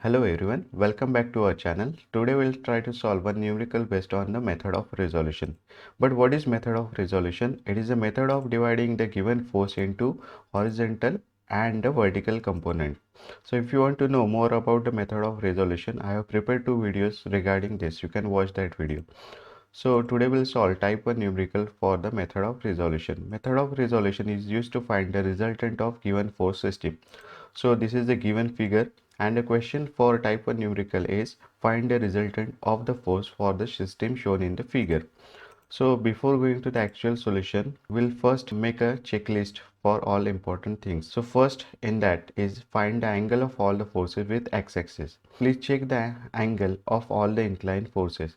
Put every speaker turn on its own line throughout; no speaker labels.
Hello everyone, welcome back to our channel. Today we'll try to solve a numerical based on the method of resolution. But what is method of resolution? It is a method of dividing the given force into horizontal and the vertical component. So if you want to know more about the method of resolution, I have prepared two videos regarding this. You can watch that video. So today we'll solve type 1 numerical for the method of resolution. Method of resolution is used to find the resultant of given force system. So this is the given figure and the question for type 1 numerical is find the resultant of the force for the system shown in the figure. So before going to the actual solution, we'll first make a checklist for all important things. So first in that is find the angle of all the forces with x-axis. Please check the angle of all the inclined forces.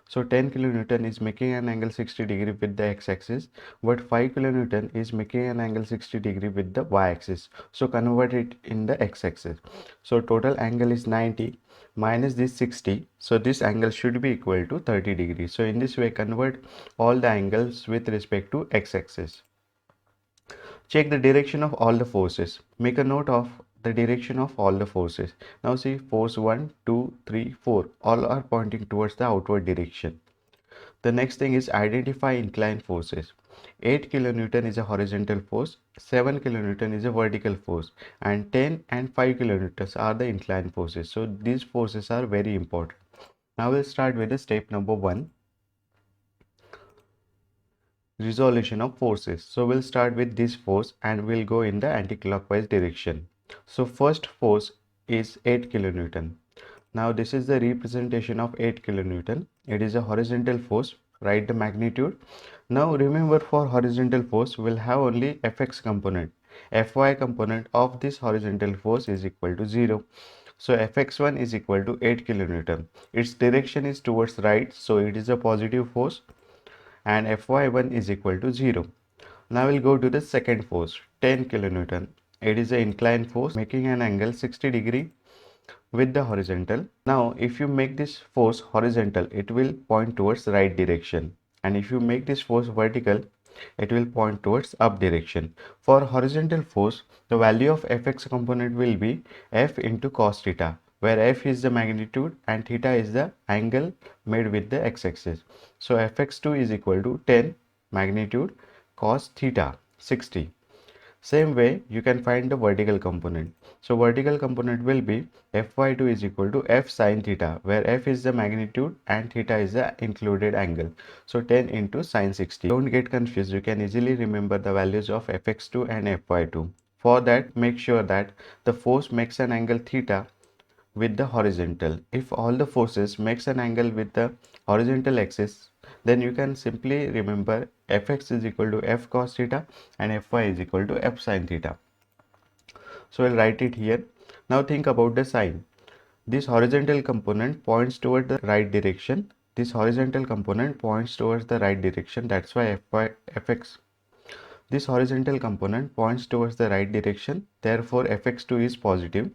So 10 kilonewton is making an angle 60 degree with the x-axis, but 5 kilonewton is making an angle 60 degree with the y-axis. So convert it in the x-axis. So total angle is 90 minus this 60. So this angle should be equal to 30 degrees. So in this way, convert all the angles with respect to x-axis. Check the direction of all the forces. Make a note of the direction of all the forces. Now see force 1, 2, 3, 4 all are pointing towards the outward direction. The next thing is identify inclined forces. 8 kilonewton is a horizontal force, 7 kilonewton is a vertical force, and 10 and 5 kilonewtons are the inclined forces. So these forces are very important. Now we'll start with the step number 1. Resolution of forces. So we'll start with this force and we'll go in the anti-clockwise direction. So first force is 8 kilonewton. Now this is the representation of 8 kilonewton. It is a horizontal force. Write the magnitude. Now remember, for horizontal force we'll have only Fx component. Fy component of this horizontal force is equal to 0. So Fx1 is equal to 8 kilonewton. Its direction is towards right, so it is a positive force, and Fy1 is equal to 0. Now we'll go to the second force, 10 kilonewton. It is an inclined force making an angle 60 degree with the horizontal. Now if you make this force horizontal, it will point towards right direction, and if you make this force vertical, it will point towards up direction. For horizontal force, the value of Fx component will be F into cos theta, where F is the magnitude and theta is the angle made with the x-axis. So Fx2 is equal to 10 magnitude cos theta 60. Same way you can find the vertical component. So vertical component will be Fy2 is equal to F sin theta, where F is the magnitude and theta is the included angle. So 10 into sin 60. Don't get confused. You can easily remember the values of Fx2 and Fy2. For that, make sure that the force makes an angle theta with the horizontal. If all the forces makes an angle with the horizontal axis, then you can simply remember Fx is equal to F cos theta and Fy is equal to F sin theta. So I'll write it here. Now think about the sign. This horizontal component points toward the right direction. This horizontal component points towards the right direction. That's why Fx. This horizontal component points towards the right direction. Therefore, Fx2 is positive.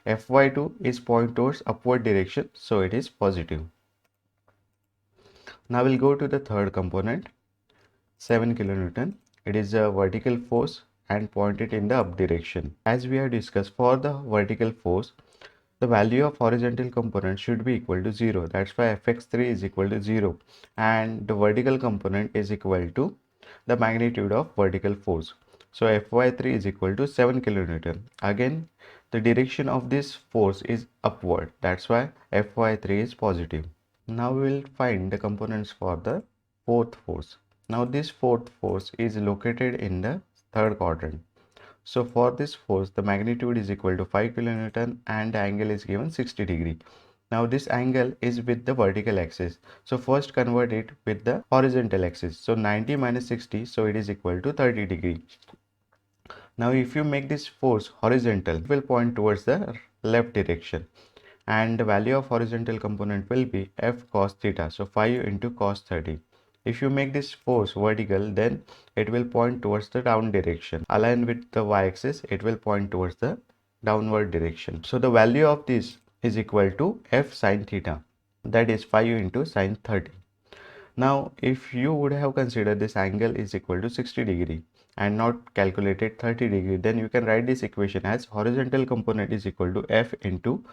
Fy2 is point towards upward direction, so it is positive. Now we'll go to the third component, 7 kilonewton. It is a vertical force and pointed in the up direction. As we have discussed, for the vertical force, the value of horizontal component should be equal to 0. That's why Fx3 is equal to 0 and the vertical component is equal to the magnitude of vertical force. So Fy3 is equal to 7 kilonewton. Again, the direction of this force is upward. That's why Fy3 is positive. Now we will find the components for the fourth force. Now this fourth force is located in the third quadrant. So for this force, the magnitude is equal to 5 kilonewton and the angle is given 60 degree. Now this angle is with the vertical axis. So first convert it with the horizontal axis. So 90 minus 60, so it is equal to 30 degree. Now if you make this force horizontal, it will point towards the left direction. And the value of horizontal component will be F cos theta. So 5 into cos 30. If you make this force vertical, then it will point towards the down direction. Aligned with the y-axis, it will point towards the downward direction. So the value of this is equal to F sin theta. That is 5 into sin 30. Now, if you would have considered this angle is equal to 60 degree and not calculated 30 degree, then you can write this equation as horizontal component is equal to F into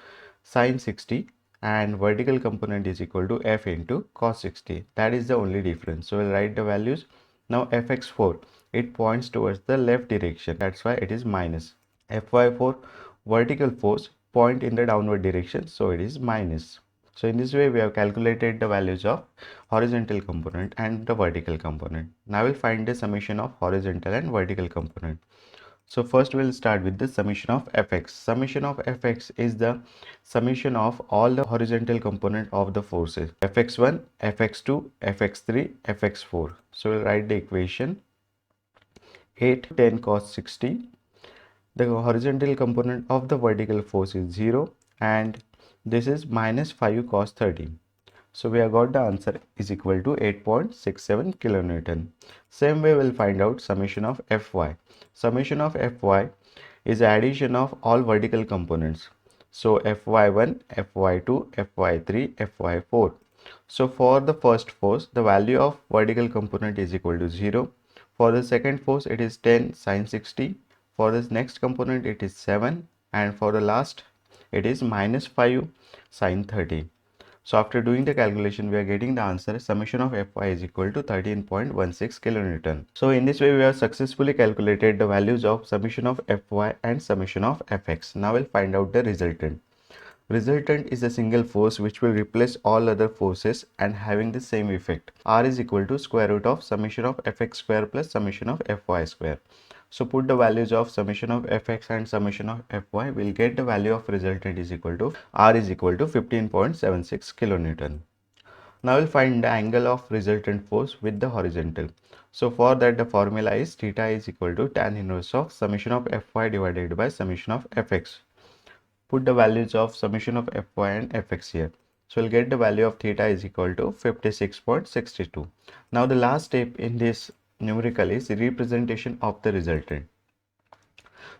sine 60 and vertical component is equal to f into cos 60. That is the only difference. So we'll write the values. Now fx4, it points towards the left direction. That's why it is minus. Fy4, vertical force, point in the downward direction. So it is minus. So in this way, we have calculated the values of horizontal component and the vertical component. Now we'll find the summation of horizontal and vertical component. So first we'll start with the summation of fx. Summation of fx is the summation of all the horizontal component of the forces. fx1, fx2, fx3, fx4. So we'll write the equation 8 10 cos 60. The horizontal component of the vertical force is 0 and this is minus 5 cos 30. So we have got the answer is equal to 8.67 kilonewton. Same way we'll find out summation of Fy. Summation of Fy is addition of all vertical components. So Fy1, Fy2, Fy3, Fy4. So for the first force, the value of vertical component is equal to 0. For the second force, it is 10 sine 60. For this next component, it is 7. And for the last, it is minus 5 sine 30. So after doing the calculation, we are getting the answer summation of Fy is equal to 13.16 kilonewton. So in this way, we have successfully calculated the values of summation of Fy and summation of Fx. Now we'll find out the resultant. Resultant is a single force which will replace all other forces and having the same effect. R is equal to square root of summation of Fx square plus summation of Fy square. So put the values of summation of Fx and summation of Fy. We'll get the value of resultant is equal to R is equal to 15.76 kilonewton. Now we'll find the angle of resultant force with the horizontal. So for that the formula is theta is equal to tan inverse of summation of Fy divided by summation of Fx. Put the values of summation of Fy and Fx here. So we'll get the value of theta is equal to 56.62. Now the last step in this numerical is representation of the resultant.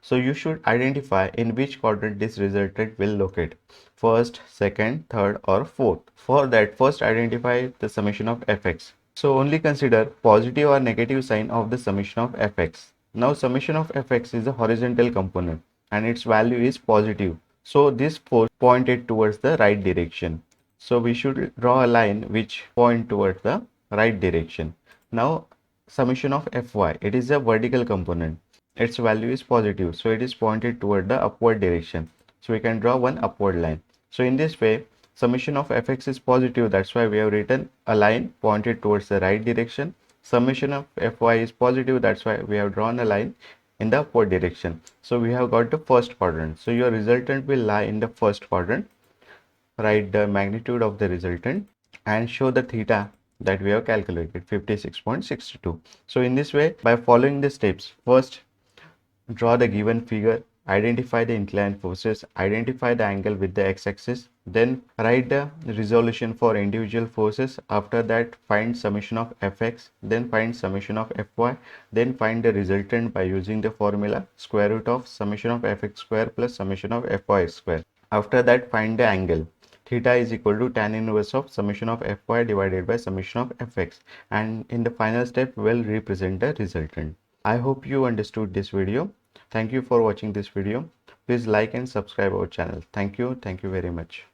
So you should identify in which quadrant this resultant will locate. First, second, third or fourth. For that, first identify the summation of fx. So only consider positive or negative sign of the summation of fx. Now summation of fx is a horizontal component and its value is positive. So this force pointed towards the right direction. So we should draw a line which point towards the right direction. Now summation of fy, it is a vertical component. Its value is positive, so it is pointed toward the upward direction. So we can draw one upward line. So in this way, summation of fx is positive. That's why we have written a line pointed towards the right direction. Summation of fy is positive. That's why we have drawn a line in the upward direction. So we have got the first quadrant. So your resultant will lie in the first quadrant. Write the magnitude of the resultant and show the theta that we have calculated, 56.62. So in this way, by following the steps, first draw the given figure, identify the inclined forces, identify the angle with the x-axis, then write the resolution for individual forces. After that, find summation of fx, then find summation of fy, then find the resultant by using the formula square root of summation of fx square plus summation of fy square. After that, find the angle. Theta is equal to tan inverse of summation of fy divided by summation of fx, and in the final step will represent the resultant. I hope you understood this video. Thank you for watching this video. Please like and subscribe our channel. Thank you. Thank you very much.